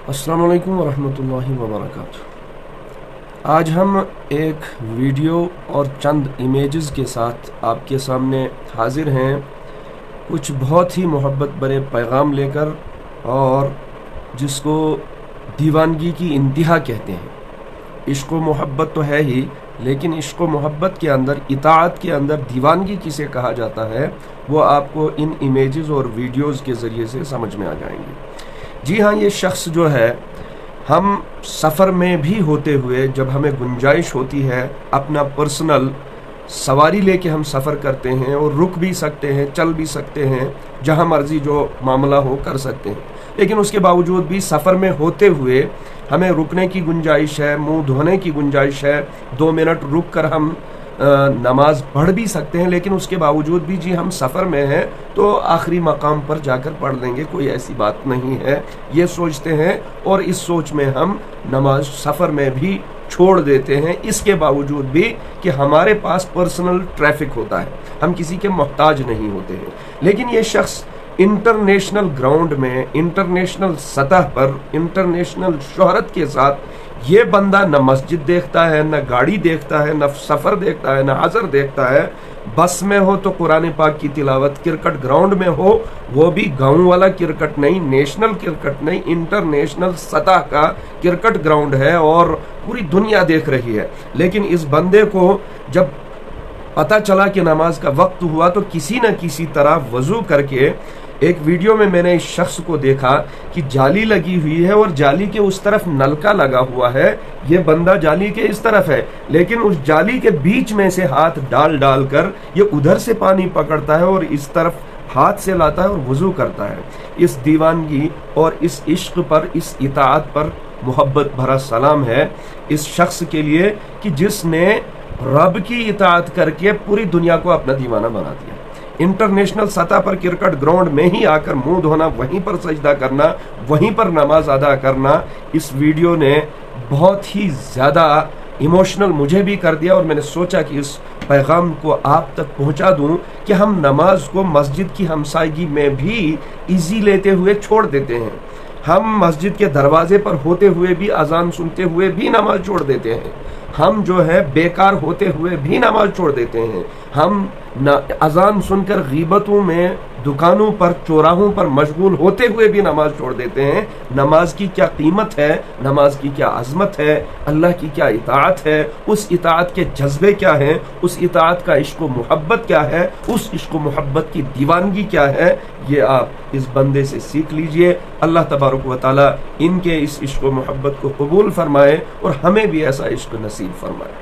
अस्सलाम वालेकुम वरहमतुल्लाहि वबरकातुहू। आज हम एक वीडियो और चंद इमेजेस के साथ आपके सामने हाजिर हैं, कुछ बहुत ही मोहब्बत भरे पैगाम लेकर, और जिसको दीवानगी की इंतहा कहते हैं। इश्क व मोहब्बत तो है ही, लेकिन इश्क व मोहब्बत के अंदर, इताअत के अंदर दीवानगी किसे कहा जाता है, वो आपको इन इमेजेस और वीडियोस के ज़रिए से समझ में आ जाएंगे। जी हाँ, ये शख्स जो है, हम सफ़र में भी होते हुए जब हमें गुंजाइश होती है, अपना पर्सनल सवारी लेके हम सफ़र करते हैं और रुक भी सकते हैं, चल भी सकते हैं, जहाँ मर्जी जो मामला हो कर सकते हैं, लेकिन उसके बावजूद भी सफ़र में होते हुए हमें रुकने की गुंजाइश है, मुंह धोने की गुंजाइश है, 2 मिनट रुक कर हम नमाज पढ़ भी सकते हैं, लेकिन उसके बावजूद भी जी हम सफ़र में हैं तो आखिरी मकाम पर जाकर पढ़ लेंगे, कोई ऐसी बात नहीं है, ये सोचते हैं। और इस सोच में हम नमाज सफ़र में भी छोड़ देते हैं, इसके बावजूद भी कि हमारे पास पर्सनल ट्रैफिक होता है, हम किसी के मोहताज नहीं होते हैं। लेकिन ये शख्स इंटरनेशनल ग्राउंड में, इंटरनेशनल सतह पर, इंटरनेशनल शोहरत के साथ, ये बंदा न मस्जिद देखता है, न गाड़ी देखता है, न सफ़र देखता है, न हज़र देखता है। बस में हो तो कुरान पाक की तिलावत, क्रिकेट ग्राउंड में हो, वो भी गाँव वाला क्रिकेट नहीं, नेशनल क्रिकेट नहीं, इंटरनेशनल सतह का क्रिकेट ग्राउंड है और पूरी दुनिया देख रही है। लेकिन इस बंदे को जब पता चला कि नमाज का वक्त हुआ तो किसी न किसी तरह वजू करके, एक वीडियो में मैंने इस शख्स को देखा कि जाली लगी हुई है और जाली के उस तरफ नलका लगा हुआ है, ये बंदा जाली के इस तरफ है, लेकिन उस जाली के बीच में से हाथ डाल डाल कर ये उधर से पानी पकड़ता है और इस तरफ हाथ से लाता है और वजू करता है। इस दीवानगी और इस इश्क पर, इस इताअत पर मोहब्बत भरा सलाम है इस शख्स के लिए कि जिसने रब की इताअत करके पूरी दुनिया को अपना दीवाना बना दिया। इंटरनेशनल सतह पर क्रिकेट ग्राउंड में ही आकर मुंह धोना, वहीं पर सजदा करना, वहीं पर नमाज अदा करना, इस वीडियो ने बहुत ही ज़्यादा इमोशनल मुझे भी कर दिया। और मैंने सोचा कि इस पैगाम को आप तक पहुंचा दूं कि हम नमाज को मस्जिद की हमसायगी में भी इजी लेते हुए छोड़ देते हैं। हम मस्जिद के दरवाजे पर होते हुए भी, अजान सुनते हुए भी नमाज छोड़ देते हैं। हम जो है बेकार होते हुए भी नमाज छोड़ देते हैं। हम अजान सुनकर गीबतों में, दुकानों पर, चौराहों पर मशगूल होते हुए भी नमाज छोड़ देते हैं। नमाज की क्या कीमत है, नमाज की क्या अजमत है, अल्लाह की क्या इताअत है, उस इताअत के जज्बे क्या हैं, उस इताअत का इश्क व मोहब्बत क्या है, उस इश्क व मोहब्बत की दीवानगी क्या है, ये आप इस बंदे से सीख लीजिए। अल्लाह तबारक व तआला इनके इस इश्क व मोहब्बत को कबूल फरमाए और हमें भी ऐसा इश्क नसीब फरमाए।